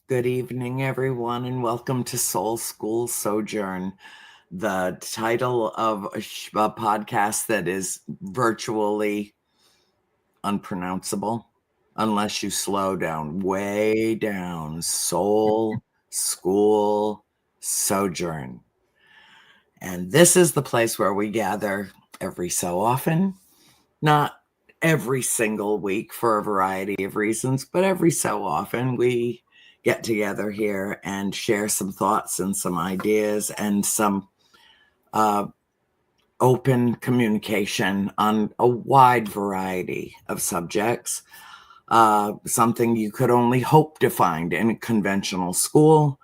Good evening, everyone, and welcome to Soul School Sojourn, the title of a podcast that is virtually unpronounceable unless you slow down, way down. Soul School Sojourn. And this is the place where we gather every so often, not every single week for a variety of reasons, but every so often we get together here and share some thoughts and some ideas and some open communication on a wide variety of subjects. Something you could only hope to find in a conventional school.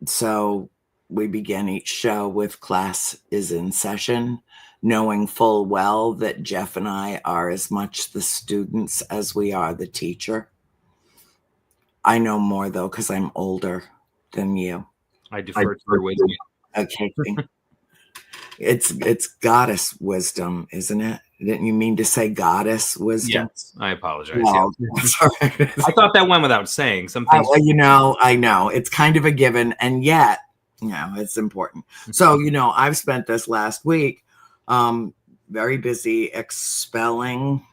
So we begin each show with class is in session, knowing full well that Jeff and I are as much the students as we are the teacher. I know more, though, because I'm older than you. I defer to your wisdom. Okay. It's goddess wisdom, isn't it? Didn't you mean to say goddess wisdom? Yes, I apologize. No, I thought that went without saying. Some things. I know. It's kind of a given, and yet, it's important. So, I've spent this last week very busy expelling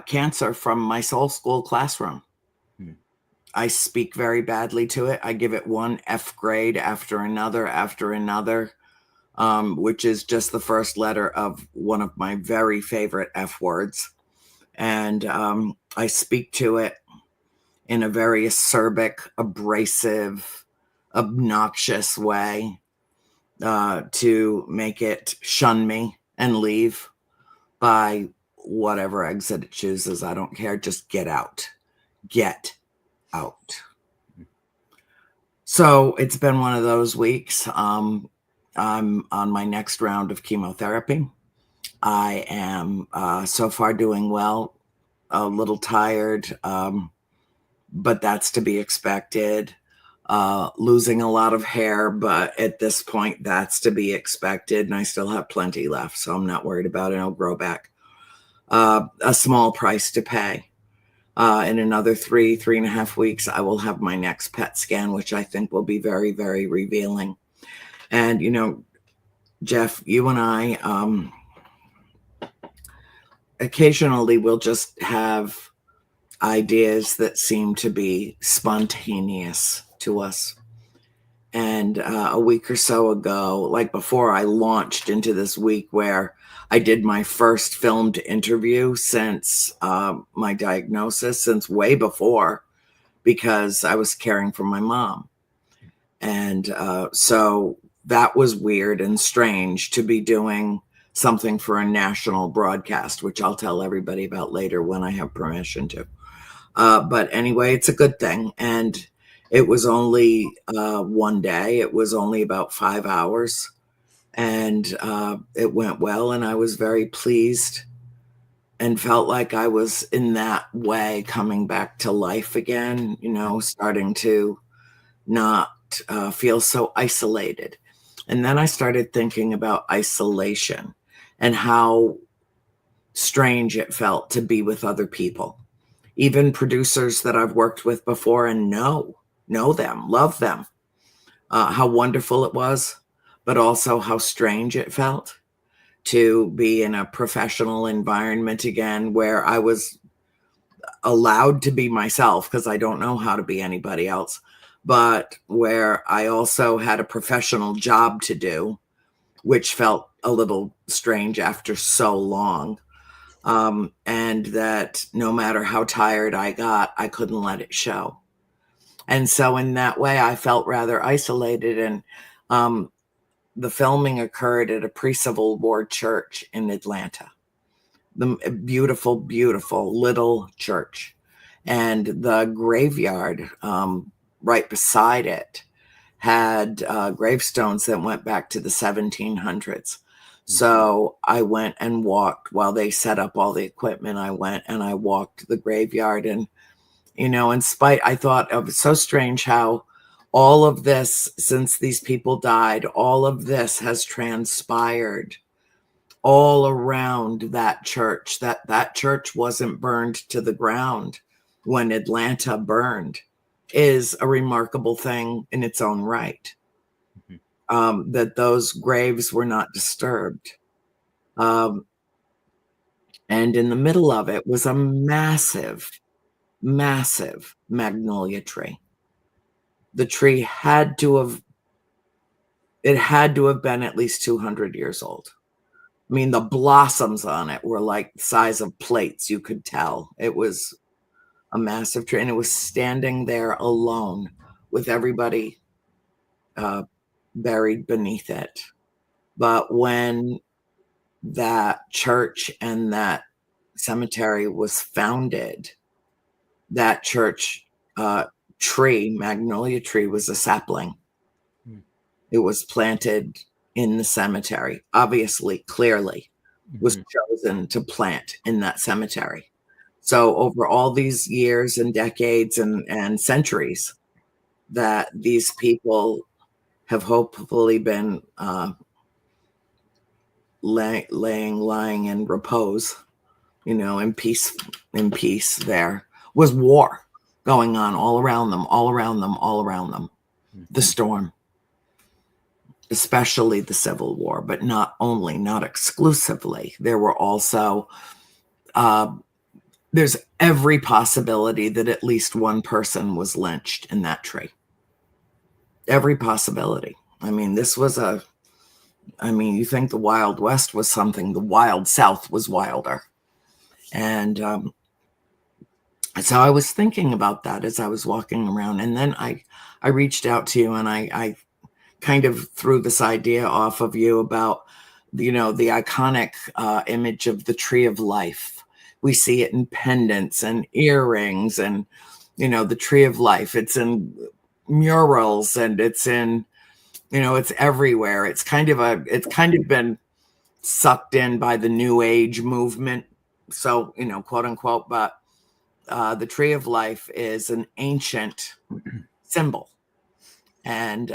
cancer from my soul school classroom. I speak very badly to it. I give it one F grade after another, which is just the first letter of one of my very favorite F words. And I speak to it in a very acerbic, abrasive, obnoxious way to make it shun me and leave by whatever exit it chooses. I don't care. Just get out. Get out. So it's been one of those weeks. I'm on my next round of chemotherapy. I am so far doing well, a little tired, but that's to be expected. Losing a lot of hair, but at this point, that's to be expected. And I still have plenty left, so I'm not worried about it. I'll grow back. A small price to pay. In another 3.5 weeks, I will have my next PET scan, which I think will be very, very revealing. And, Jeff, you and I, occasionally we'll just have ideas that seem to be spontaneous to us. And a week or so ago, like before I launched into this week where I did my first filmed interview since my diagnosis, since way before, because I was caring for my mom. And so that was weird and strange to be doing something for a national broadcast, which I'll tell everybody about later when I have permission to. But anyway, it's a good thing. And it was only one day. It was only about 5 hours. And it went well. And I was very pleased and felt like I was in that way coming back to life again, starting to not feel so isolated. And then I started thinking about isolation and how strange it felt to be with other people. Even producers that I've worked with before and know them, love them, how wonderful it was, but also how strange it felt to be in a professional environment again where I was allowed to be myself because I don't know how to be anybody else, but where I also had a professional job to do, which felt a little strange after so long. And that no matter how tired I got, I couldn't let it show. And so in that way, I felt rather isolated. And the filming occurred at a pre-Civil War church in Atlanta. The beautiful, beautiful little church. And the graveyard right beside it had gravestones that went back to the 1700s. So I went and walked while they set up all the equipment. I went and I walked the graveyard. And, I thought it was so strange how all of this, since these people died, all of this has transpired all around that church. That church wasn't burned to the ground when Atlanta burned is a remarkable thing in its own right. That those graves were not disturbed. And in the middle of it was a massive, massive magnolia tree. The tree had to have been at least 200 years old. I mean, the blossoms on it were like the size of plates. You could tell it was a massive tree, and it was standing there alone with everybody buried beneath it. But when that church and that cemetery was founded, that church tree, magnolia tree, was a sapling. It was planted in the cemetery, obviously, clearly was chosen to plant in that cemetery. So over all these years and decades and centuries that these people have hopefully been lying in repose, in peace, there was war going on all around them. The storm, especially the Civil War, but not exclusively. There were also, there's every possibility that at least one person was lynched in that tree. Every possibility. I mean, you think the Wild West was something, the Wild South was wilder. And so I was thinking about that as I was walking around. And then I reached out to you, and I kind of threw this idea off of you about, the iconic image of the tree of life. We see it in pendants and earrings and, the tree of life. It's in murals, and it's in, it's everywhere. It's kind of been sucked in by the New Age movement. So, quote unquote, but the tree of life is an ancient symbol. And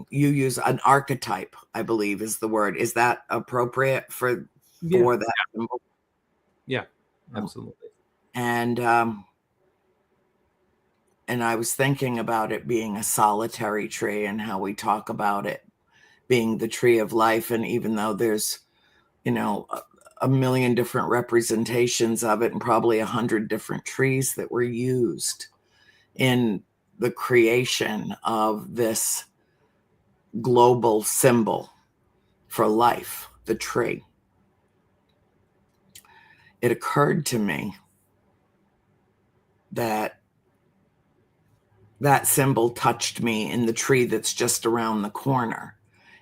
you use an archetype, I believe is the word. Is that appropriate for that symbol? Yeah, absolutely. And I was thinking about it being a solitary tree and how we talk about it being the tree of life. And even though there's, a million different representations of it and probably 100 different trees that were used in the creation of this global symbol for life, the tree, it occurred to me that symbol touched me in the tree that's just around the corner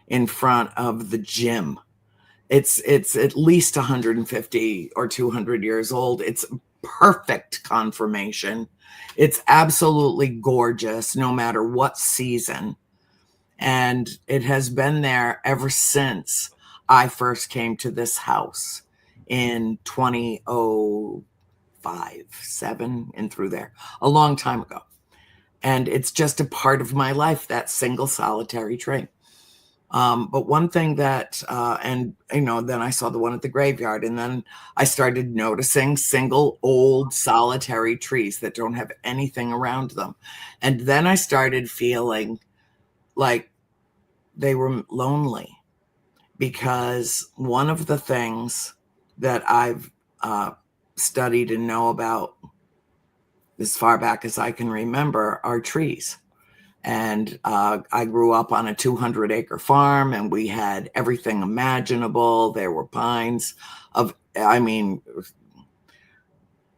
in front of the gym. It's at least 150 or 200 years old. It's perfect confirmation. It's absolutely gorgeous no matter what season. And it has been there ever since I first came to this house in 2005, 7, and through there, a long time ago. And it's just a part of my life, that single solitary tree. But one thing that, then I saw the one at the graveyard, and then I started noticing single old solitary trees that don't have anything around them. And then I started feeling like they were lonely, because one of the things that I've studied and know about as far back as I can remember are trees. And I grew up on a 200-acre farm, and we had everything imaginable. There were pines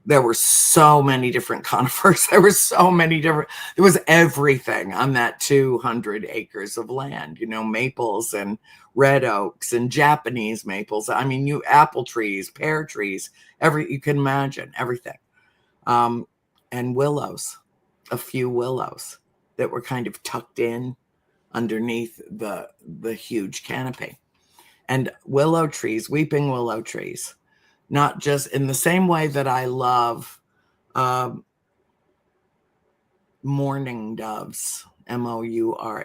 there were so many different conifers. There was everything on that 200 acres of land, maples and red oaks and Japanese maples. Apple trees, pear trees, you can imagine everything. And willows, a few willows that were kind of tucked in underneath the huge canopy. And willow trees, weeping willow trees, not just in the same way that I love mourning doves, mourning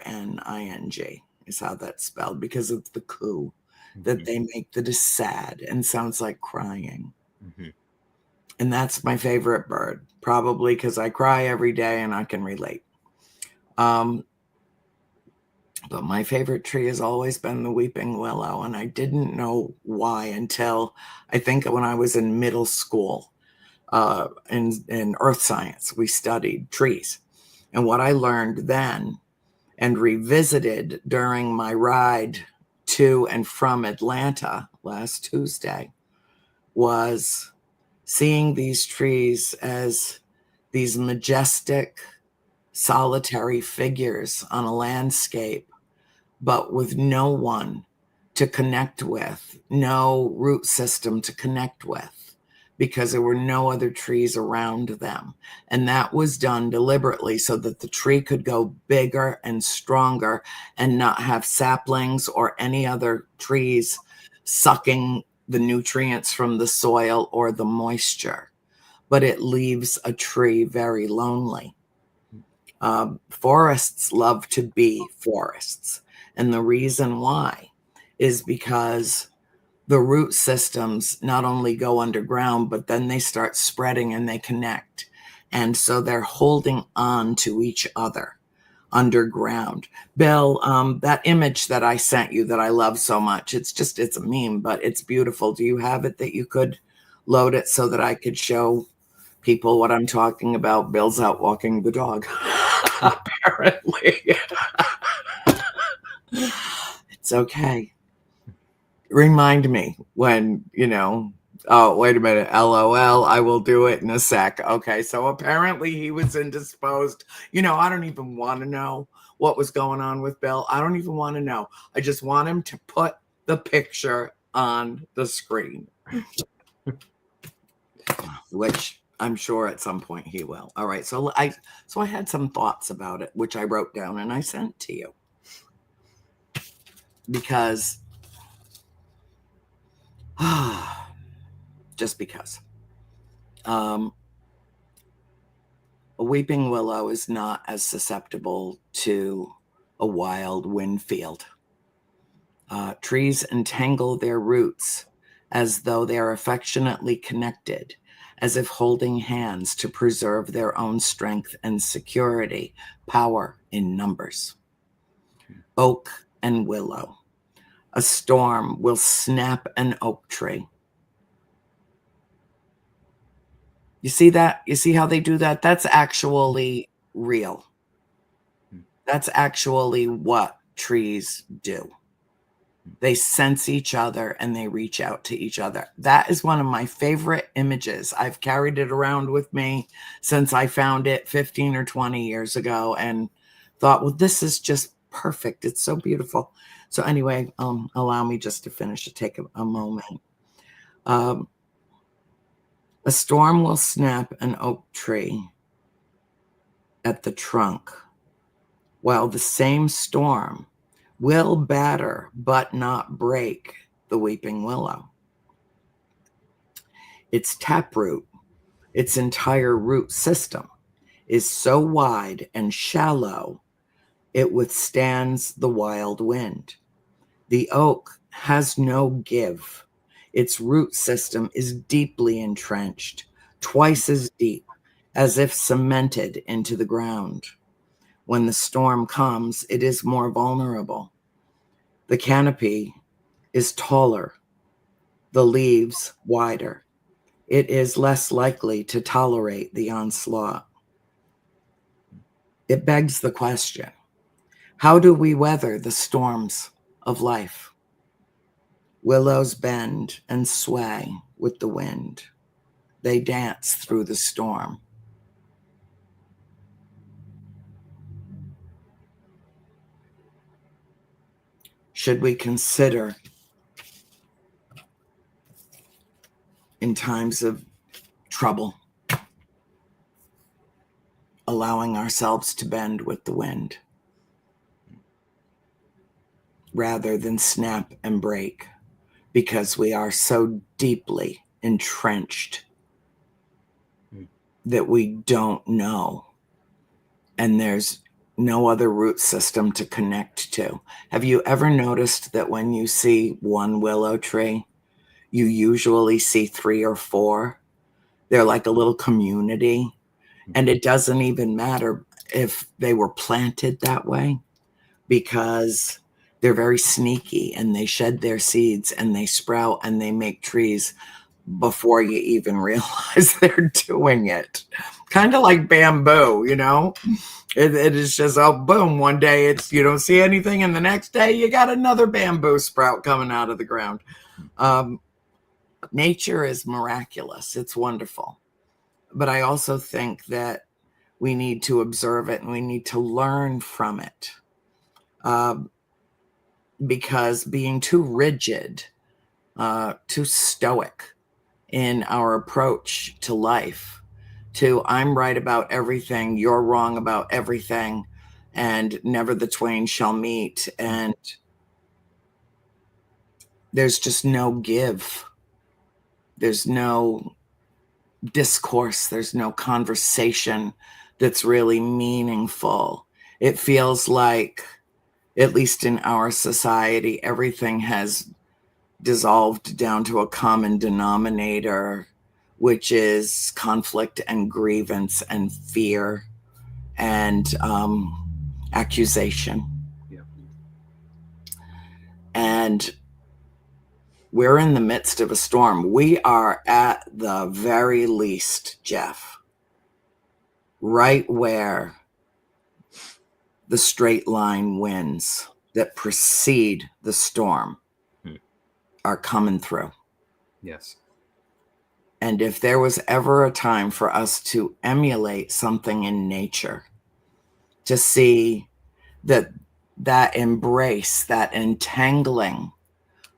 is how that's spelled, because of the coo that they make that is sad and sounds like crying. And that's my favorite bird, probably because I cry every day and I can relate. But my favorite tree has always been the weeping willow, and I didn't know why until I think when I was in middle school. In earth science, we studied trees. And what I learned then and revisited during my ride to and from Atlanta last Tuesday was seeing these trees as these majestic, solitary figures on a landscape, but with no one to connect with, no root system to connect with, because there were no other trees around them. And that was done deliberately so that the tree could go bigger and stronger and not have saplings or any other trees sucking the nutrients from the soil or the moisture. But it leaves a tree very lonely. Forests love to be forests. And the reason why is because the root systems not only go underground, but then they start spreading and they connect. And so they're holding on to each other underground. Bill, that image that I sent you that I love so much, it's a meme, but it's beautiful. Do you have it that you could load it so that I could show people what I'm talking about? Bill's out walking the dog, apparently. It's okay. Remind me when, oh, wait a minute, LOL, I will do it in a sec. Okay, so apparently he was indisposed. I don't even want to know what was going on with Bill. I don't even want to know. I just want him to put the picture on the screen, which I'm sure at some point he will. All right, so I had some thoughts about it, which I wrote down and I sent to you. Because just because. A weeping willow is not as susceptible to a wild wind field. Trees entangle their roots as though they are affectionately connected, as if holding hands to preserve their own strength and security, power in numbers. Oak and willow. A storm will snap an oak tree. You see that? You see how they do that? That's actually real. That's actually what trees do. They sense each other and they reach out to each other. That is one of my favorite images. I've carried it around with me since I found it 15 or 20 years ago and thought, well, this is just perfect. It's so beautiful. So anyway, allow me just to finish to take a moment. A storm will snap an oak tree at the trunk, while the same storm will batter but not break the weeping willow. Its taproot, its entire root system, is so wide and shallow it withstands the wild wind. The oak has no give. Its root system is deeply entrenched, twice as deep, as if cemented into the ground. When the storm comes, it is more vulnerable. The canopy is taller, the leaves wider. It is less likely to tolerate the onslaught. It begs the question, how do we weather the storms of life? Willows bend and sway with the wind. They dance through the storm. Should we consider, in times of trouble, allowing ourselves to bend with the wind rather than snap and break because we are so deeply entrenched that we don't know and there's no other root system to connect to? Have you ever noticed that when you see one willow tree, you usually see 3 or 4 They're like a little community. And it doesn't even matter if they were planted that way, because they're very sneaky and they shed their seeds and they sprout and they make trees before you even realize they're doing it. Kind of like bamboo, you know? It is just, oh, boom, one day it's, you don't see anything, and the next day you got another bamboo sprout coming out of the ground. Nature is miraculous. It's wonderful. But I also think that we need to observe it and we need to learn from it. Because being too rigid, too stoic in our approach to life, to I'm right about everything, you're wrong about everything, and never the twain shall meet, and there's just no give. There's no discourse. There's no conversation that's really meaningful. It feels like, at least in our society, everything has dissolved down to a common denominator, which is conflict and grievance and fear and accusation. Yeah. And we're in the midst of a storm. We are at the very least, Jeff, right where the straight line winds that precede the storm are coming through. Yes. And if there was ever a time for us to emulate something in nature, to see that embrace, that entangling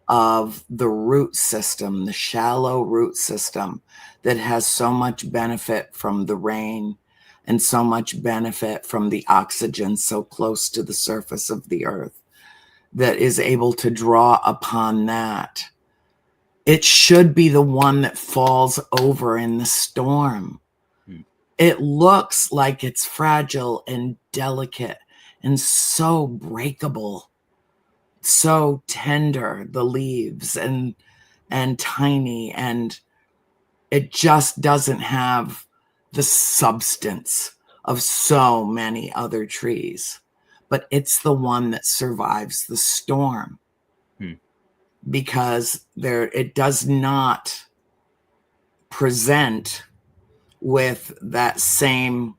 of the root system, the shallow root system that has so much benefit from the rain and so much benefit from the oxygen so close to the surface of the earth, that is able to draw upon that, it should be the one that falls over in the storm. It looks like it's fragile and delicate and so breakable, so tender, the leaves, and tiny, and it just doesn't have the substance of so many other trees. But it's the one that survives the storm. Because it does not present with that same,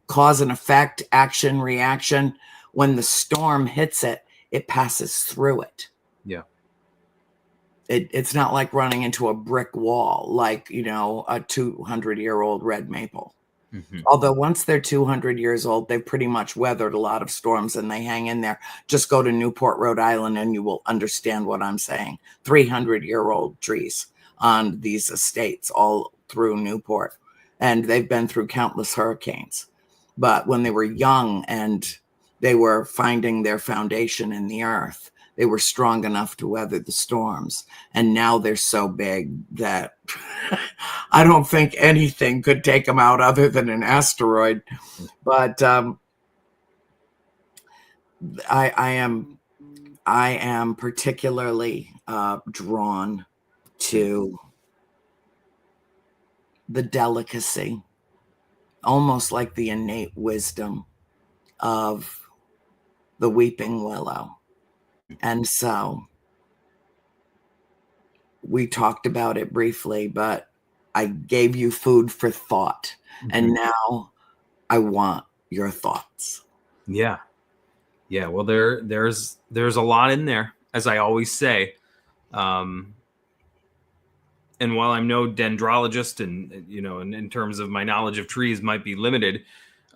cause and effect, action, reaction. When the storm hits it, it passes through it. Yeah. It's not like running into a brick wall, like, a 200-year-old red maple. Although once they're 200 years old, they've pretty much weathered a lot of storms and they hang in there. Just go to Newport, Rhode Island, and you will understand what I'm saying. 300-year-old trees on these estates all through Newport. And they've been through countless hurricanes. But when they were young and they were finding their foundation in the earth, they were strong enough to weather the storms. And now they're so big that I don't think anything could take them out other than an asteroid. But I am particularly drawn to the delicacy, almost like the innate wisdom of the weeping willow. And so we talked about it briefly, but I gave you food for thought. And now I want your thoughts. Yeah. Yeah. Well, there's a lot in there, as I always say. And while I'm no dendrologist and, and in terms of my knowledge of trees might be limited,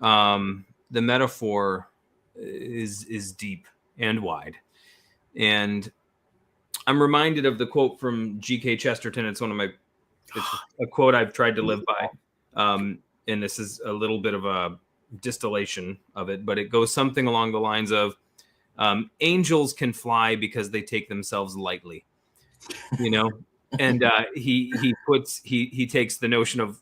the metaphor is deep and wide. And I'm reminded of the quote from G.K. Chesterton. It's a quote I've tried to live by. And this is a little bit of a distillation of it, but it goes something along the lines of, angels can fly because they take themselves lightly, and he takes the notion of,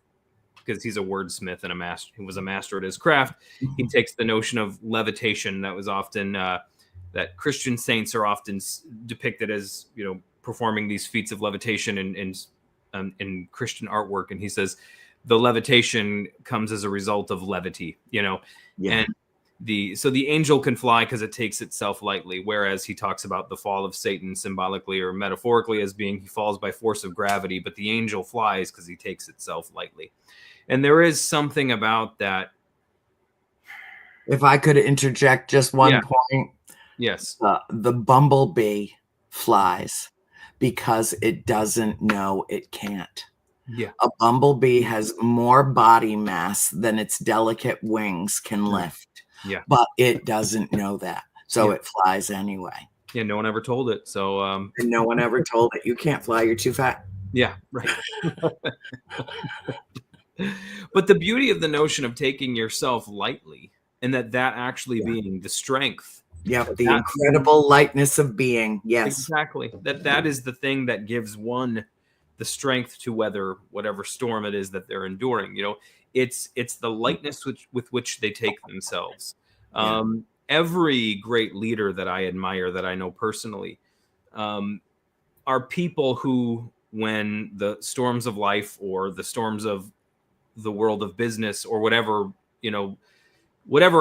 because he's a wordsmith and he was a master at his craft. He takes the notion of levitation that was often, that Christian saints are often depicted as, performing these feats of levitation in in Christian artwork, and he says the levitation comes as a result of levity, Yeah. and the angel can fly because it takes itself lightly, whereas he talks about the fall of Satan symbolically or metaphorically as being he falls by force of gravity, but the angel flies because he takes itself lightly. And there is something about that. If I could interject just one point, Yes. the bumblebee flies because it doesn't know it can't. Yeah. A bumblebee has more body mass than its delicate wings can lift. Yeah. But it doesn't know that. So Yeah. it flies anyway. Yeah, no one ever told it. So And no one ever told it, you can't fly, you're too fat. Yeah, right. But the beauty of the notion of taking yourself lightly, and that actually being the strength. Yep, the incredible lightness of being. Yes. Exactly. That is the thing that gives one the strength to weather whatever storm it is that they're enduring. It's the lightness with which they take themselves. Yeah. Every great leader that I admire, that I know personally, are people who, when the storms of life or the storms of the world of business or whatever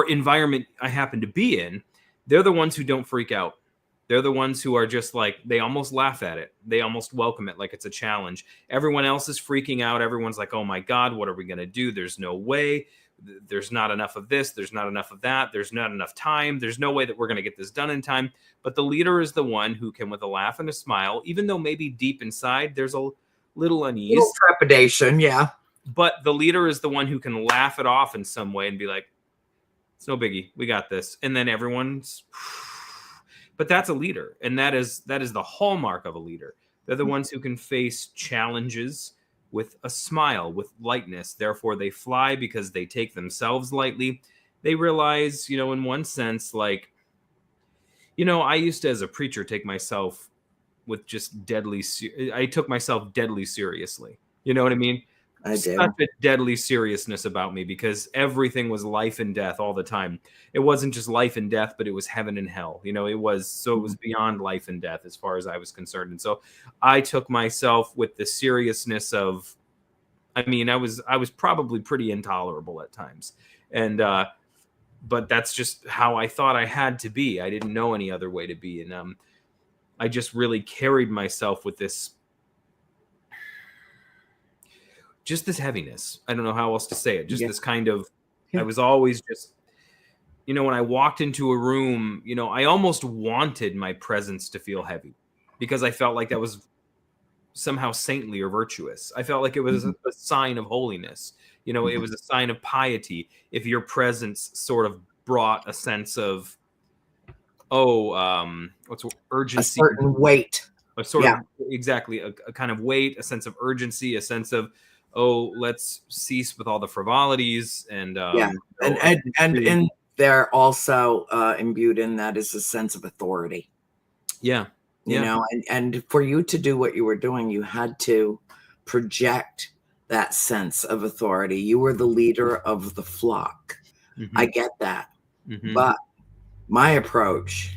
environment I happen to be in, they're the ones who don't freak out. They're the ones who are just like, they almost laugh at it. They almost welcome it like it's a challenge. Everyone else is freaking out. Everyone's like, oh my God, what are we going to do? There's no way. There's not enough of this. There's not enough of that. There's not enough time. There's no way that we're going to get this done in time. But the leader is the one who can, with a laugh and a smile, even though maybe deep inside there's a little unease, little trepidation, yeah. But the leader is the one who can laugh it off in some way and be like, it's no biggie, we got this. And then everyone's, but that's a leader. And that is the hallmark of a leader. They're the ones who can face challenges with a smile, with lightness. Therefore, they fly because they take themselves lightly. They realize, in one sense, like, I used to, as a preacher, take myself with just I took myself deadly seriously. You know what I mean? I did. Such a deadly seriousness about me, because everything was life and death all the time. It wasn't just life and death, but it was heaven and hell. It was beyond life and death as far as I was concerned. And so I took myself with the seriousness of, I was probably pretty intolerable at times. And, but that's just how I thought I had to be. I didn't know any other way to be. And, I just really carried myself with this heaviness. I don't know how else to say it. Just this kind of, I was always just, when I walked into a room, I almost wanted my presence to feel heavy, because I felt like that was somehow saintly or virtuous. I felt like it was a sign of holiness. It was a sign of piety if your presence sort of brought a sense of, what's urgency, a certain weight, a sort of, exactly, a kind of weight, a sense of urgency, a sense of, let's cease with all the frivolities. And and they're also imbued in that is a sense of authority. You know, and for you to do what you were doing, you had to project that sense of authority. You were the leader of the flock. I get that. But my approach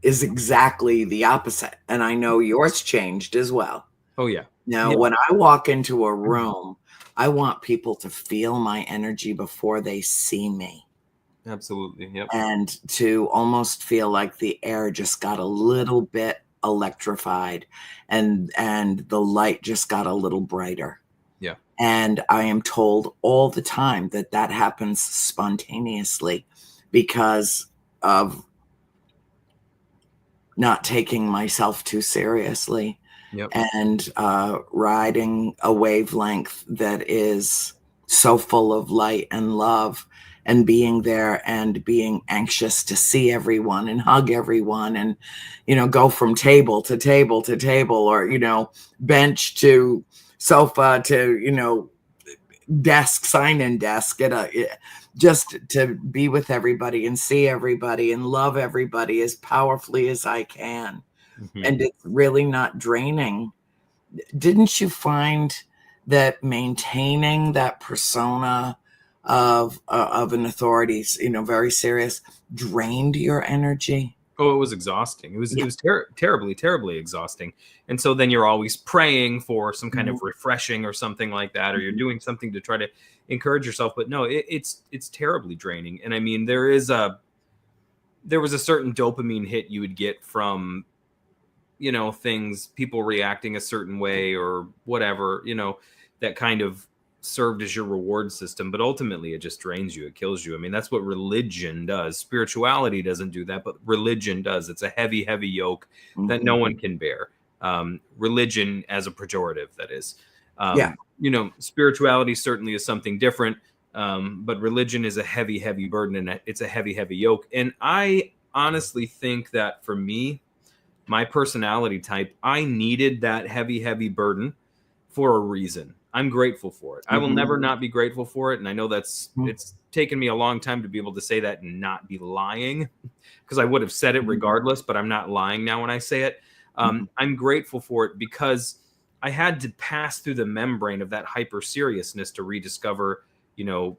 is exactly the opposite. And I know yours changed as well. Oh, yeah. Now, when I walk into a room, I want people to feel my energy before they see me. Absolutely. Yep. And to almost feel like the air just got a little bit electrified and the light just got a little brighter. Yeah. And I am told all the time that happens spontaneously because of not taking myself too seriously. Yep. And riding a wavelength that is so full of light and love, and being there and being anxious to see everyone and hug everyone and, go from table to table to table, or, bench to sofa to, desk, sign-in desk, just to be with everybody and see everybody and love everybody as powerfully as I can. And it's really not draining. Didn't you find that maintaining that persona of an authority, very serious, drained your energy? Oh, it was exhausting. It was terribly, terribly exhausting. And so then you're always praying for some kind of refreshing or something like that, or you're doing something to try to encourage yourself. But no, it's terribly draining. And I mean, there was a certain dopamine hit you would get from, you know, things, people reacting a certain way or whatever, you know, that kind of served as your reward system, but ultimately it just drains you. It kills you. I mean, that's what religion does. Spirituality doesn't do that, but religion does. It's a heavy, heavy yoke that no one can bear. Religion as a pejorative, that is. You know, spirituality certainly is something different, but religion is a heavy, heavy burden, and it's a heavy, heavy yoke. And I honestly think that for me, my personality type, I needed that heavy, heavy burden for a reason. I'm grateful for it. I will never not be grateful for it. And I know it's taken me a long time to be able to say that and not be lying, because I would have said it regardless, but I'm not lying now when I say it. I'm grateful for it because I had to pass through the membrane of that hyper seriousness to rediscover, you know,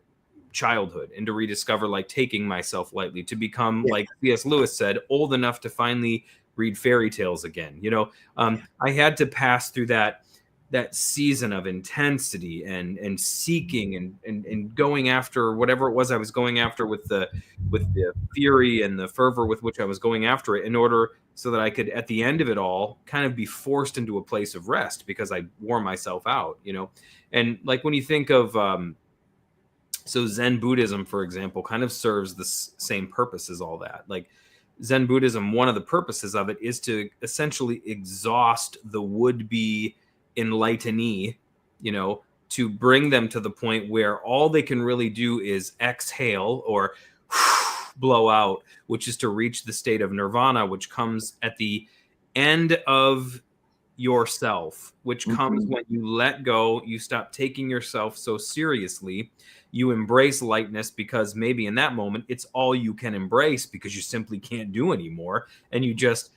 childhood, and to rediscover like taking myself lightly, to become, like C.S. Lewis said, old enough to finally read fairy tales again. You know, I had to pass through that season of intensity and seeking and going after whatever it was I was going after with the fury and the fervor with which I was going after it, in order so that I could, at the end of it all, kind of be forced into a place of rest, because I wore myself out, you know. And like when you think of so Zen Buddhism, for example, kind of serves the same purpose as all that. Like Zen Buddhism, one of the purposes of it is to essentially exhaust the would-be enlightenee, you know, to bring them to the point where all they can really do is exhale or blow out, which is to reach the state of nirvana, which comes at the end of yourself, which comes when you let go, you stop taking yourself so seriously, you embrace lightness, because maybe in that moment it's all you can embrace, because you simply can't do anymore, and you just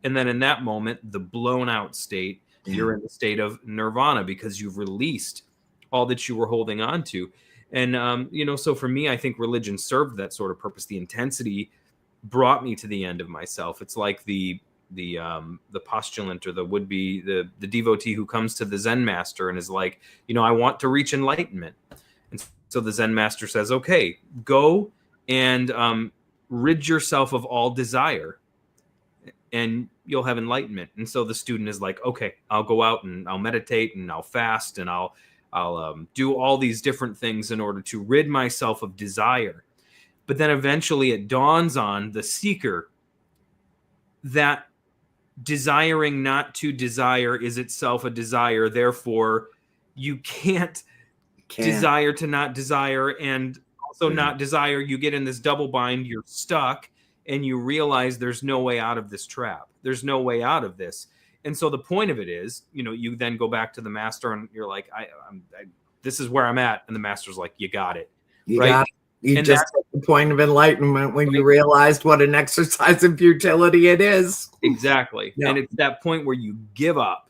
and then in that moment, the blown out state, you're in the state of nirvana, because you've released all that you were holding on to. And you know, so for me, I think religion served that sort of purpose. The intensity brought me to the end of myself. It's like the postulant, or the would-be the devotee who comes to the Zen master and is like, you know, I want to reach enlightenment. And so the Zen master says, okay, go and rid yourself of all desire, and you'll have enlightenment. And so the student is like, okay, I'll go out and I'll meditate and I'll fast and I'll do all these different things in order to rid myself of desire. But then eventually it dawns on the seeker that desiring not to desire is itself a desire. Therefore, you can't desire to not desire, and also not desire. You get in this double bind, you're stuck, and you realize there's no way out of this trap. There's no way out of this. And so the point of it is, you know, you then go back to the master and you're like, this is where I'm at. And the master's like, you got it. Right. You just hit the point of enlightenment when you realized what an exercise in futility it is. Exactly. And it's that point where you give up,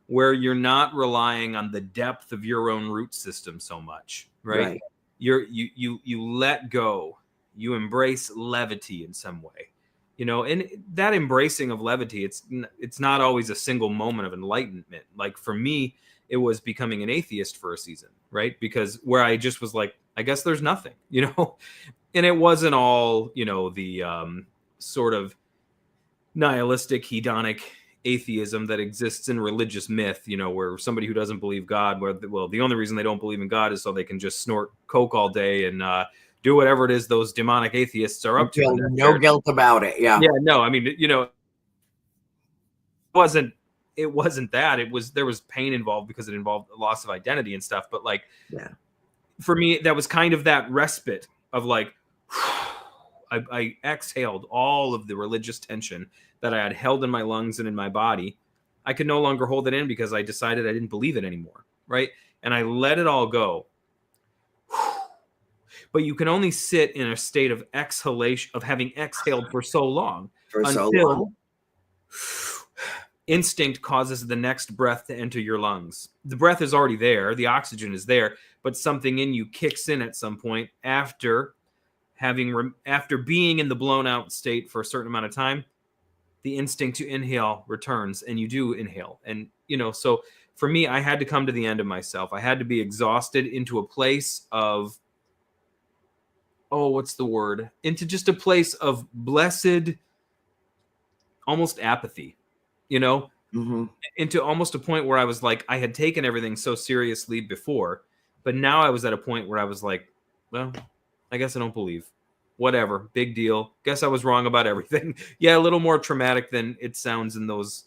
where you're not relying on the depth of your own root system so much. Right. You let go. You embrace levity in some way, you know, and that embracing of levity, it's not always a single moment of enlightenment. Like for me, it was becoming an atheist for a season, right? Because where I just was like, I guess there's nothing, you know, and it wasn't all, you know, the sort of nihilistic, hedonic atheism that exists in religious myth, you know, where somebody who doesn't believe God, well, the only reason they don't believe in God is so they can just snort coke all day and do whatever it is those demonic atheists are up to. No guilt about it. Yeah. No, I mean, you know, it wasn't that. There was pain involved because it involved a loss of identity and stuff. But like, for me, that was kind of that respite of like, I exhaled all of the religious tension that I had held in my lungs and in my body. I could no longer hold it in because I decided I didn't believe it anymore. Right. And I let it all go. But you can only sit in a state of exhalation, of having exhaled for so long, until instinct causes the next breath to enter your lungs. The breath is already there. The oxygen is there, but something in you kicks in at some point after after being in the blown out state for a certain amount of time, the instinct to inhale returns, and you do inhale. And, so for me, I had to come to the end of myself. I had to be exhausted into a place of, what's the word? Into just a place of blessed, almost apathy, into almost a point where I was like, I had taken everything so seriously before, but now I was at a point where I was like, well, I guess I don't believe. Whatever, big deal. Guess I was wrong about everything. Yeah, a little more traumatic than it sounds in those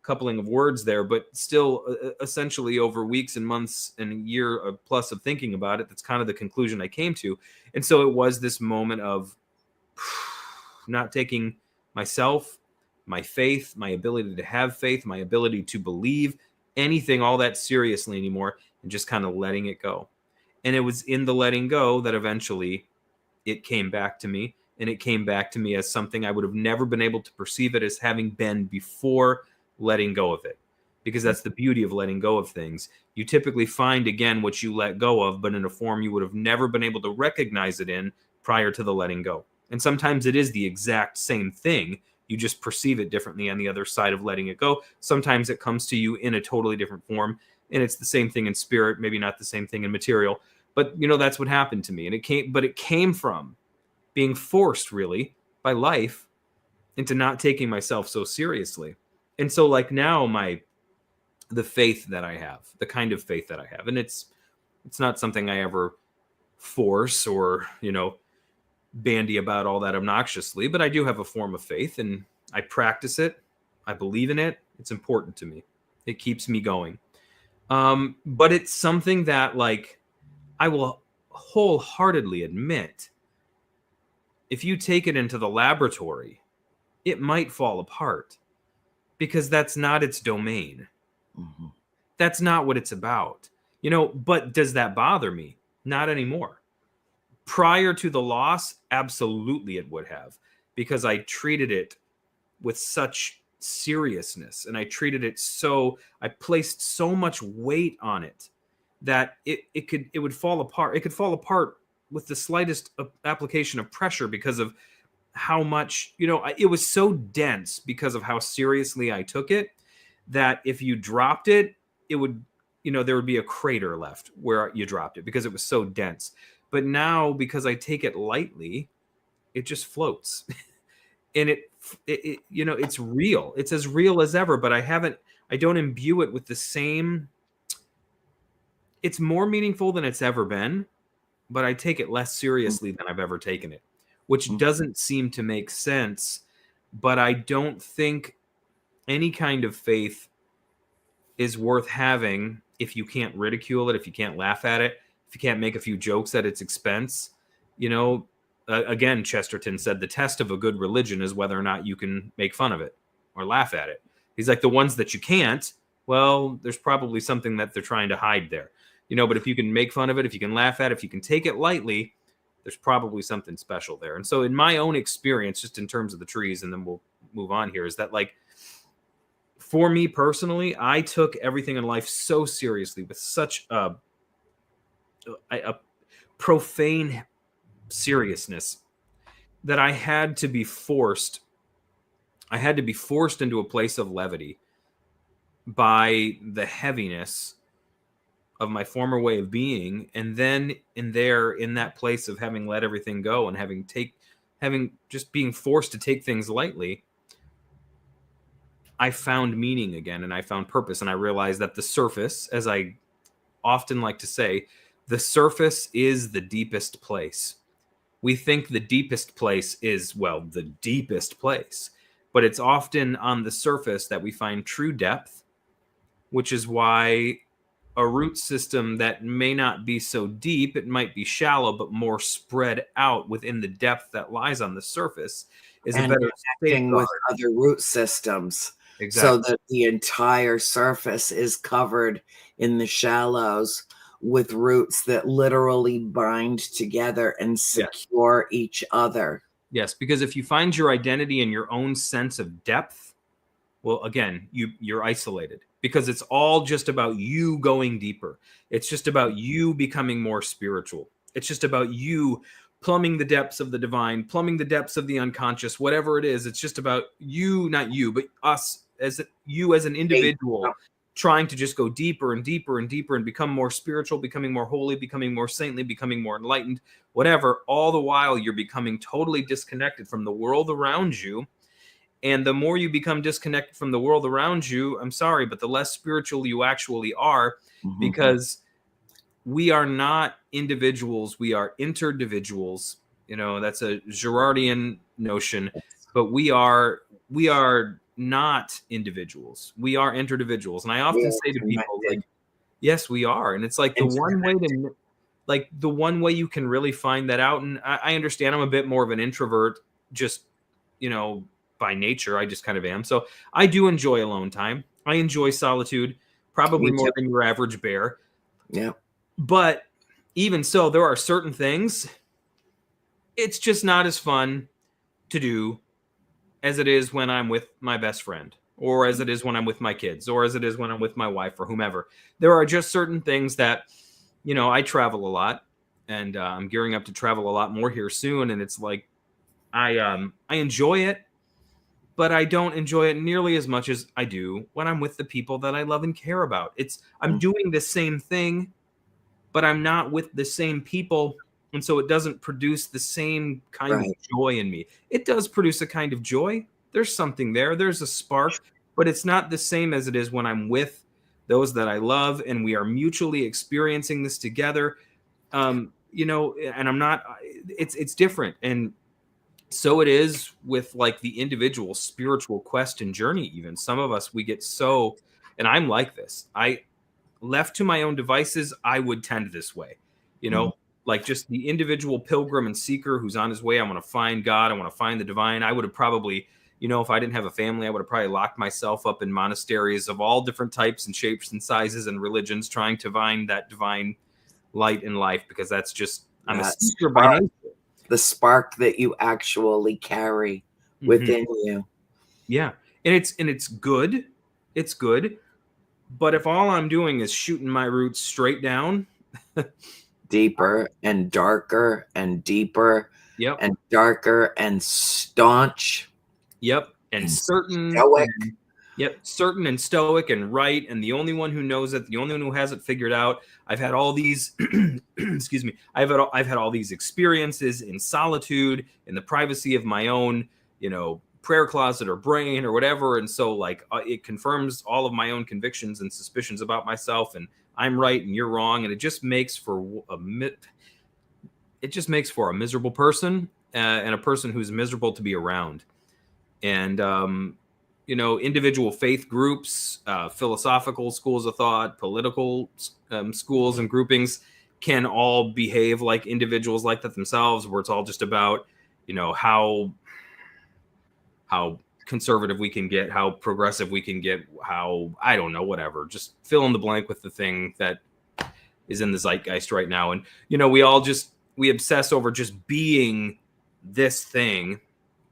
coupling of words there, but still, essentially over weeks and months and a year plus of thinking about it, that's kind of the conclusion I came to. And so it was this moment of not taking myself, my faith, my ability to have faith, my ability to believe anything all that seriously anymore, and just kind of letting it go. And it was in the letting go that eventually it came back to me, and it came back to me as something I would have never been able to perceive it as having been before letting go of it. Because that's the beauty of letting go of things. You typically find again what you let go of, but in a form you would have never been able to recognize it in prior to the letting go. And sometimes it is the exact same thing. You just perceive it differently on the other side of letting it go. Sometimes it comes to you in a totally different form, and it's the same thing in spirit, maybe not the same thing in material. But, that's what happened to me. And it came from being forced, really, by life into not taking myself so seriously. And so, like, now the faith that I have, the kind of faith that I have, and it's not something I ever force or, bandy about all that obnoxiously, but I do have a form of faith, and I practice it. I believe in it. It's important to me. It keeps me going. But it's something that, like, I will wholeheartedly admit, if you take it into the laboratory, it might fall apart because that's not its domain. Mm-hmm. That's not what it's about. But does that bother me? Not anymore. Prior to the loss, absolutely it would have, because I treated it with such seriousness, and I placed so much weight on it that it would fall apart. It could fall apart with the slightest application of pressure because of how much, it was so dense because of how seriously I took it, that if you dropped it, it would, there would be a crater left where you dropped it because it was so dense. But now, because I take it lightly, it just floats. And it's real. It's as real as ever, but I don't imbue it with the same. It's more meaningful than it's ever been, but I take it less seriously than I've ever taken it, which doesn't seem to make sense. But I don't think any kind of faith is worth having if you can't ridicule it, if you can't laugh at it, if you can't make a few jokes at its expense. Again, Chesterton said the test of a good religion is whether or not you can make fun of it or laugh at it. He's like, the ones that you can't, well, there's probably something that they're trying to hide there. But if you can make fun of it, if you can laugh at it, if you can take it lightly, there's probably something special there. And so in my own experience, just in terms of the trees, and then we'll move on here, is that, like, for me personally, I took everything in life so seriously with such a profane seriousness that I had to be forced into a place of levity by the heaviness of my former way of being. And then in that place of having let everything go and having just being forced to take things lightly, I found meaning again, and I found purpose. And I realized that the surface, as I often like to say, the surface is the deepest place. We think the deepest place is, well, the deepest place, but it's often on the surface that we find true depth, which is why a root system that may not be so deep, it might be shallow, but more spread out within the depth that lies on the surface, is a better connecting with other root systems. Exactly. So that the entire surface is covered in the shallows with roots that literally bind together and secure each other. Yes, because if you find your identity in your own sense of depth, well, again, you're isolated, because it's all just about you going deeper. It's just about you becoming more spiritual. It's just about you plumbing the depths of the divine, plumbing the depths of the unconscious, whatever it is. It's just about you, not you, but us as you as an individual trying to just go deeper and deeper and deeper and become more spiritual, becoming more holy, becoming more saintly, becoming more enlightened, whatever. All the while you're becoming totally disconnected from the world around you. And the more you become disconnected from the world around you, I'm sorry, but the less spiritual you actually are, because we are not individuals, we are interdividuals. That's a Girardian notion, but we are not individuals. We are interdividuals. And I often say to people, like, yes, we are. And it's like the one way you can really find that out. And I understand I'm a bit more of an introvert, just, by nature. I just kind of am. So I do enjoy alone time. I enjoy solitude, probably more than your average bear. Yeah. But even so, there are certain things it's just not as fun to do as it is when I'm with my best friend, or as it is when I'm with my kids, or as it is when I'm with my wife or whomever. There are just certain things that, I travel a lot, and I'm gearing up to travel a lot more here soon. And it's like, I enjoy it, but I don't enjoy it nearly as much as I do when I'm with the people that I love and care about. I'm doing the same thing, but I'm not with the same people. And so it doesn't produce the same kind of joy in me. It does produce a kind of joy. There's something there. There's a spark, but it's not the same as it is when I'm with those that I love and we are mutually experiencing this together. And I'm not, it's different. And so it is with like the individual spiritual quest and journey. Even some of us, we get so, and I'm like this, left to my own devices, I would tend this way, like just the individual pilgrim and seeker who's on his way. I want to find God. I want to find the divine. I would have probably, if I didn't have a family, I would have probably locked myself up in monasteries of all different types and shapes and sizes and religions, trying to find that divine light in life, because that's just, I'm a seeker by nature. The spark that you actually carry within you. Yeah. And it's good. It's good. But if all I'm doing is shooting my roots straight down, deeper and darker and deeper, and darker and staunch, and certain, stoic, certain and stoic and right, and the only one who knows it, the only one who has it figured out. I've had all these excuse me, I've had all these experiences in solitude, in the privacy of my own prayer closet or brain or whatever. And so like it confirms all of my own convictions and suspicions about myself, and I'm right and you're wrong. And it just makes for a miserable person, and a person who's miserable to be around. And, individual faith groups, philosophical schools of thought, political schools and groupings can all behave like individuals like that themselves, where it's all just about, how conservative we can get, how progressive we can get, how, I don't know, whatever, just fill in the blank with the thing that is in the zeitgeist right now. And, we obsess over just being this thing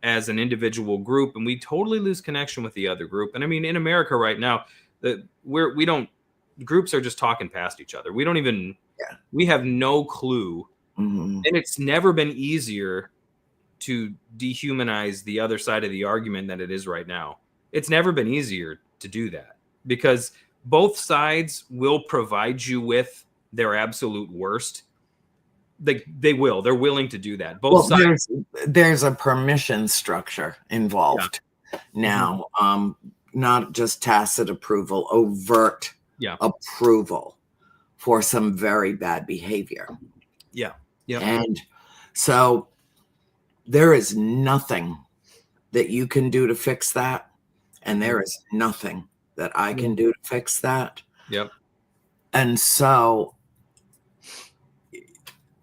as an individual group, and we totally lose connection with the other group. And I mean, in America right now, groups are just talking past each other. We don't even, we have no clue. And it's never been easier to dehumanize the other side of the argument than it is right now. It's never been easier to do that, because both sides will provide you with their absolute worst. They're willing to do that. Both sides. There's a permission structure involved now. Not just tacit approval, overt approval for some very bad behavior. And so there is nothing that you can do to fix that. And there is nothing that I can do to fix that. And so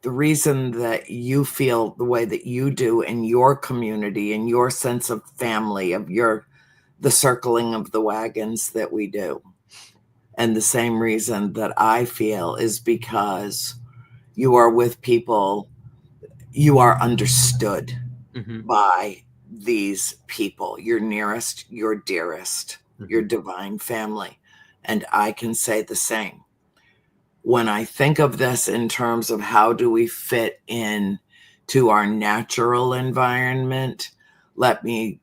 the reason that you feel the way that you do in your community, in your sense of family, of the circling of the wagons that we do, and the same reason that I feel is because you are with people, you are understood by these people, your nearest, your dearest, your divine family. And I can say the same. When I think of this in terms of how do we fit in to our natural environment, let me,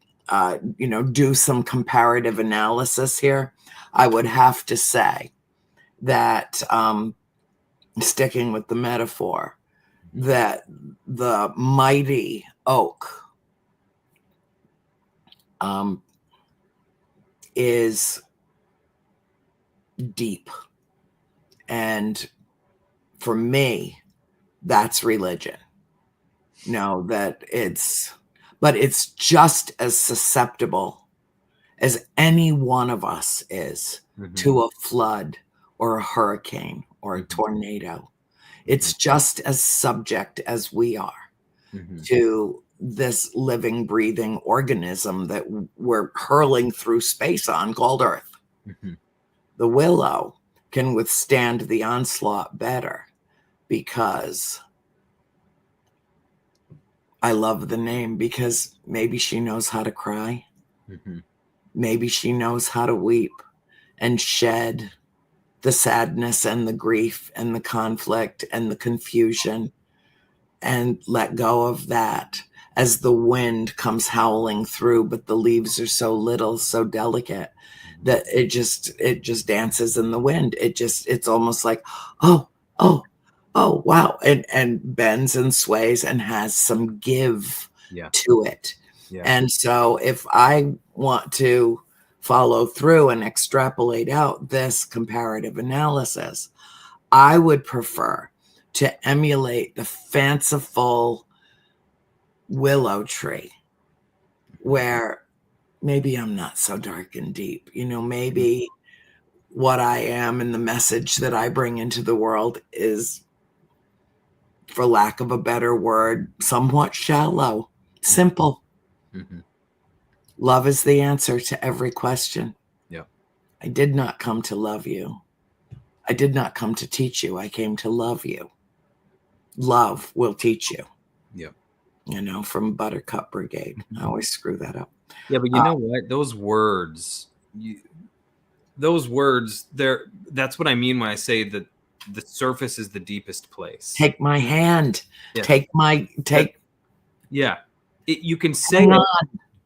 do some comparative analysis here. I would have to say that, sticking with the metaphor, that the mighty oak is deep. And for me, that's religion. But it's just as susceptible as any one of us is to a flood or a hurricane or a tornado. It's just as subject as we are to this living, breathing organism that we're hurling through space on called Earth. The willow can withstand the onslaught better because I love the name, because maybe she knows how to cry. Maybe she knows how to weep and shed the sadness and the grief and the conflict and the confusion and let go of that as the wind comes howling through, but the leaves are so little, so delicate that it just dances in the wind. It's almost like, oh, wow. And bends and sways and has some give to it. And so if I want to follow through and extrapolate out this comparative analysis, I would prefer to emulate the fanciful willow tree where maybe I'm not so dark and deep. Maybe what I am and the message that I bring into the world is, for lack of a better word, somewhat shallow, simple. Love is the answer to every question. I did not come to love you. I did not come to teach you. I came to love you. Love will teach you. From Buttercup Brigade. I always screw that up. Yeah, but you know what? Those words, that's what I mean when I say that the surface is the deepest place. Take my hand. You can say it,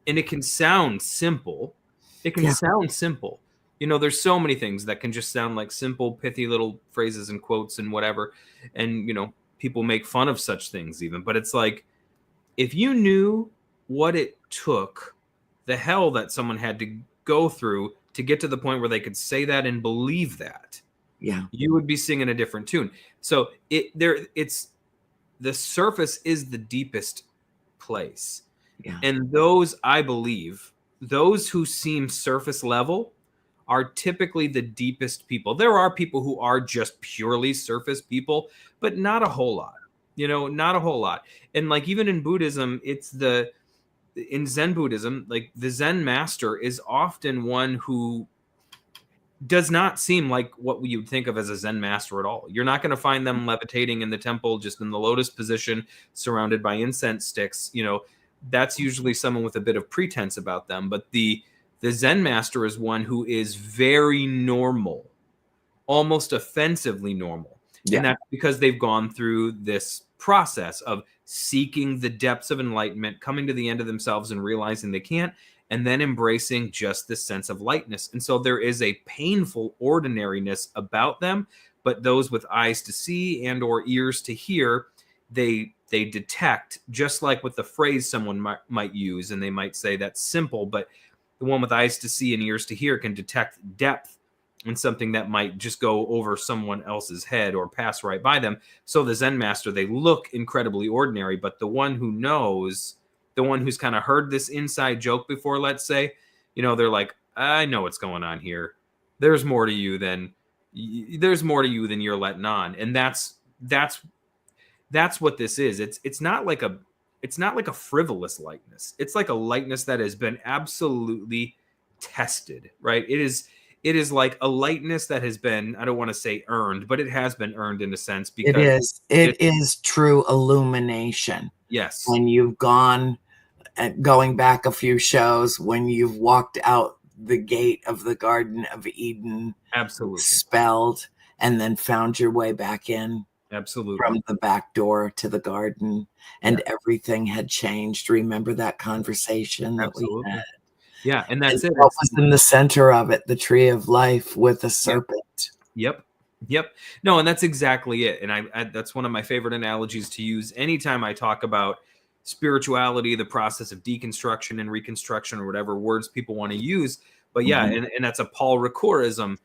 and it can sound simple. It can sound simple. There's so many things that can just sound like simple, pithy little phrases and quotes and whatever. And, people make fun of such things even. But it's like, if you knew what it took, the hell that someone had to go through to get to the point where they could say that and believe that, you would be singing a different tune. So it's the surface is the deepest place. And those, I believe, those who seem surface level are typically the deepest people. There are people who are just purely surface people, but not a whole lot. Not a whole lot. And like even in Buddhism, in Zen Buddhism, like the Zen master is often one who does not seem like what you would think of as a Zen master at all. You're not going to find them levitating in the temple, just in the lotus position, surrounded by incense sticks. That's usually someone with a bit of pretense about them. But the Zen master is one who is very normal, almost offensively normal. And that's because they've gone through this process of seeking the depths of enlightenment, coming to the end of themselves and realizing they can't, and then embracing just this sense of lightness. And so there is a painful ordinariness about them, but those with eyes to see and or ears to hear, they detect, just like with the phrase someone might use, and they might say that's simple, but the one with eyes to see and ears to hear can detect depth in something that might just go over someone else's head or pass right by them. So the Zen master, they look incredibly ordinary, but the one who knows, the one who's kind of heard this inside joke before, let's say, they're like, I know what's going on here. There's more to you than you're letting on. And that's what this is. It's not like a frivolous lightness. It's like a lightness that has been absolutely tested, right? It is like a lightness that has been, I don't want to say earned, but it has been earned in a sense, because it is true illumination. Yes. When you've going back a few shows, when you've walked out the gate of the Garden of Eden, absolutely expelled, and then found your way back in. Absolutely. from the back door to the garden, Yeah, and everything had changed. Remember that conversation that we had? absolutely. Yeah, and And that's it. what was in the center of it? The tree of life with a Yep. serpent. Yep. Yep. No, and that's exactly it. And I that's one of my favorite analogies to use anytime I talk about spirituality, the process of deconstruction and reconstruction, or whatever words people want to use. But yeah, Mhm. and that's a Paul Ricoeurism,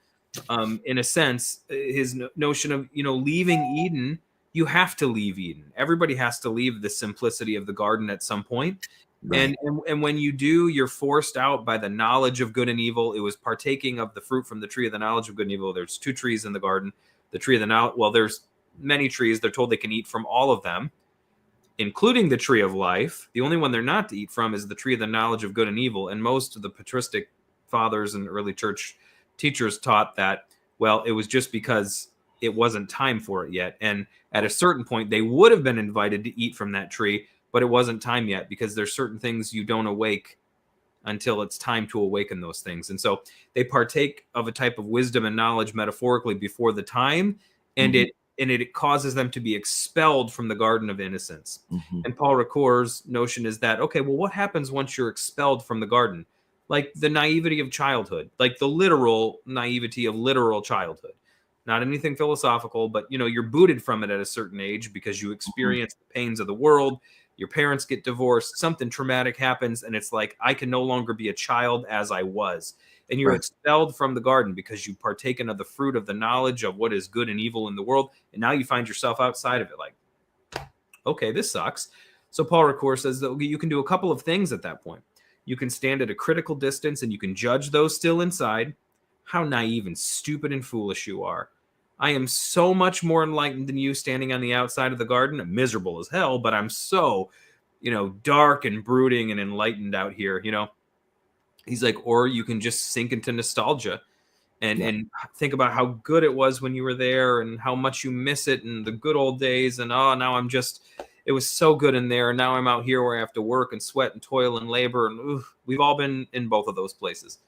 in a sense. His notion of, leaving Eden. You have to leave Eden. Everybody has to leave the simplicity of the garden at some point. Right. And when you do, you're forced out by the knowledge of good and evil. It was partaking of the fruit from the tree of the knowledge of good and evil. There's two trees in the garden. The tree of the knowledge, well, there's many trees. They're told they can eat from all of them, including the tree of life. The only one they're not to eat from is the tree of the knowledge of good and evil. And most of the patristic fathers and early church teachers taught that, well, it was just because it wasn't time for it yet. And at a certain point, they would have been invited to eat from that tree, but it wasn't time yet, because there's certain things you don't awake until it's time to awaken those things. And so they partake of a type of wisdom and knowledge metaphorically before the time, and Mhm. it causes them to be expelled from the garden of innocence. Mhm. And Paul Ricoeur's notion is that, okay, well, what happens once you're expelled from the garden? Like the naivety of childhood, like the literal naivety of literal childhood. Not anything philosophical, but you're booted from it at a certain age because you Mhm. experience the pains of the world. Your parents get divorced, something traumatic happens, and it's like, I can no longer be a child as I was. And you're Right. expelled from the garden because you've partaken of the fruit of the knowledge of what is good and evil in the world. And now you find yourself outside of it, like, okay, this sucks. So Paul Ricoeur says that you can do a couple of things at that point. You can stand at a critical distance and you can judge those still inside. How naive and stupid and foolish you are. I am so much more enlightened than you standing on the outside of the garden. I'm miserable as hell, but I'm so, dark and brooding and enlightened out here. He's like, or you can just sink into nostalgia and Yeah. and think about how good it was when you were there and how much you miss it and the good old days, and now it was so good in there, and now I'm out here where I have to work and sweat and toil and labor, and we've all been in both of those places.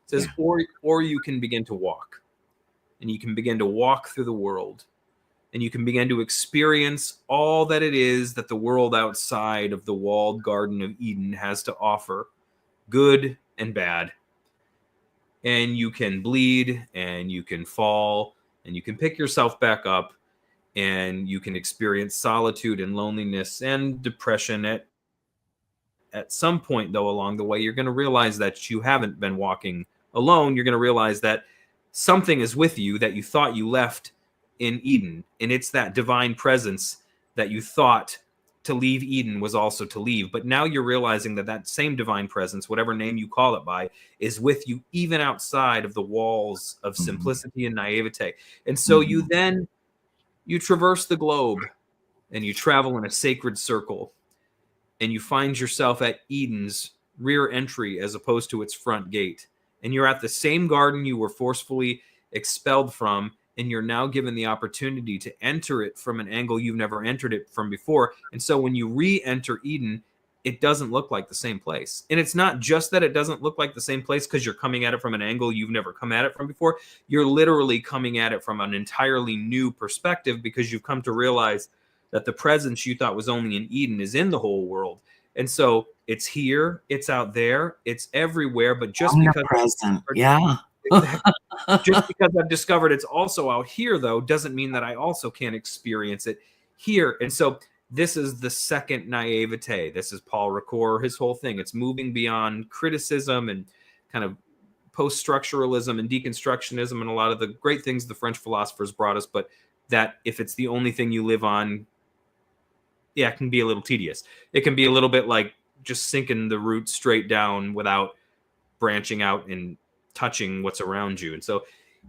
It says, Yeah. or you can begin to walk, and you can begin to walk through the world, and you can begin to experience all that it is that the world outside of the walled garden of Eden has to offer, good and bad. And you can bleed and you can fall and you can pick yourself back up, and you can experience solitude and loneliness and depression. At some point, though, along the way, you're going to realize that you haven't been walking alone. You're going to realize that something is with you that you thought you left in Eden, and it's that divine presence that you thought to leave Eden was also to leave. But now you're realizing that that same divine presence, whatever name you call it by, is with you even outside of the walls of Mhm. simplicity and naivete. And so Mhm. you traverse the globe and you travel in a sacred circle, and you find yourself at Eden's rear entry as opposed to its front gate. And you're at the same garden you were forcefully expelled from, and you're now given the opportunity to enter it from an angle you've never entered it from before. And so when you re-enter Eden, it doesn't look like the same place. And it's not just that it doesn't look like the same place because you're coming at it from an angle you've never come at it from before. You're literally coming at it from an entirely new perspective, because you've come to realize that the presence you thought was only in Eden is in the whole world. And so it's here, it's out there, it's everywhere. But Omnipresent. Yeah. just because I've discovered it's also out here, though, doesn't mean that I also can't experience it here. And so this is the second naivete. This is Paul Ricoeur, his whole thing. It's moving beyond criticism and kind of post-structuralism and deconstructionism and a lot of the great things the French philosophers brought us, but that if it's the only thing you live on, yeah, it can be a little tedious. It can be a little bit like just sinking the root straight down without branching out and touching what's around you. And so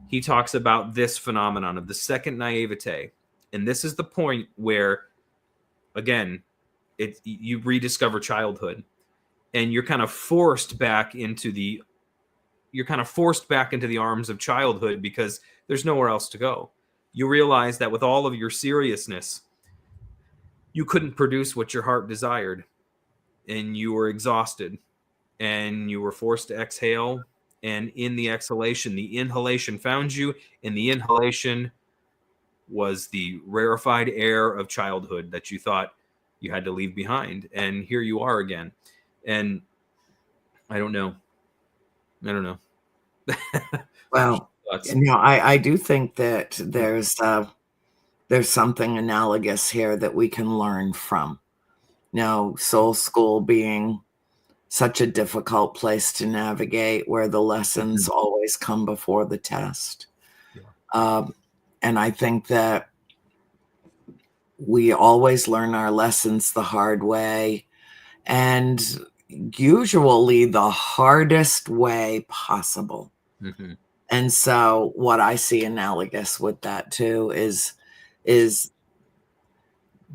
he talks about this phenomenon of the second naivete. And this is the point where, again, you rediscover childhood, and you're kind of forced back into the arms of childhood because there's nowhere else to go. You realize that with all of your seriousness, you couldn't produce what your heart desired, and you were exhausted, and you were forced to exhale. And in the exhalation, the inhalation found you. In the inhalation was the rarefied air of childhood that you thought you had to leave behind. And here you are again. And I don't know. Well, Thoughts? I do think that there's something analogous here that we can learn from. Soul school being such a difficult place to navigate, where the lessons always come before the test. Yeah. And I think that we always learn our lessons the hard way, and usually the hardest way possible. Mm-hmm. And so what I see analogous with that too is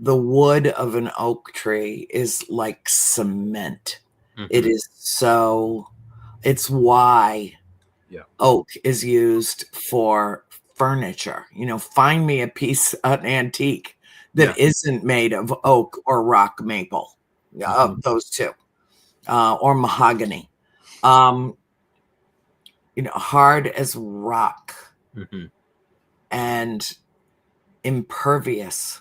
the wood of an oak tree is like cement. It Mm-hmm. is it's why Yeah. oak is used for furniture. Find me an antique Yeah. that isn't made of oak or rock maple, Mm-hmm. those two, or mahogany. Um, hard as rock Mm-hmm. and impervious.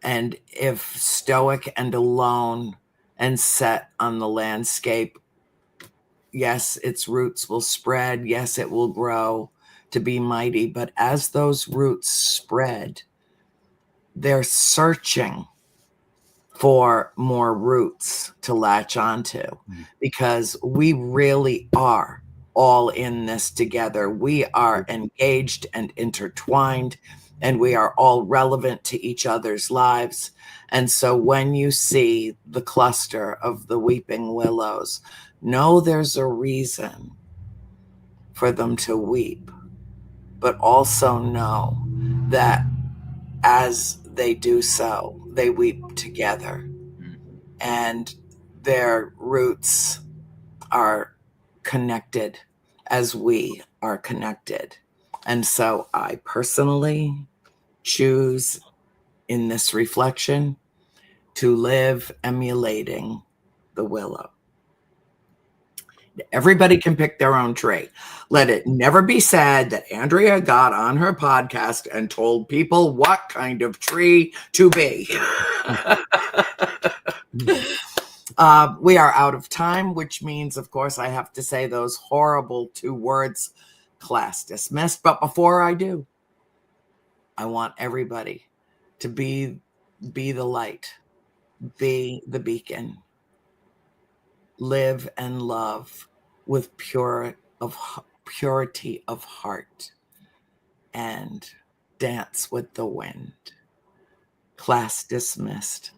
And if stoic and alone and set on the landscape, yes, its roots will spread. Yes, it will grow to be mighty. But as those roots spread, they're searching for more roots to latch onto, because we really are all in this together. We are engaged and intertwined, and we are all relevant to each other's lives. And so when you see the cluster of the weeping willows, know there's a reason for them to weep, but also know that as they do so, they weep together, and their roots are connected as we are connected. And so I personally choose in this reflection to live emulating the willow. Everybody can pick their own tree. Let it never be said that Andrea got on her podcast and told people what kind of tree to be. We are out of time, which means, of course, I have to say those horrible 2 words, class dismissed. But before I do, I want everybody to be the light, be the beacon, live and love with purity of heart, and dance with the wind. Class dismissed.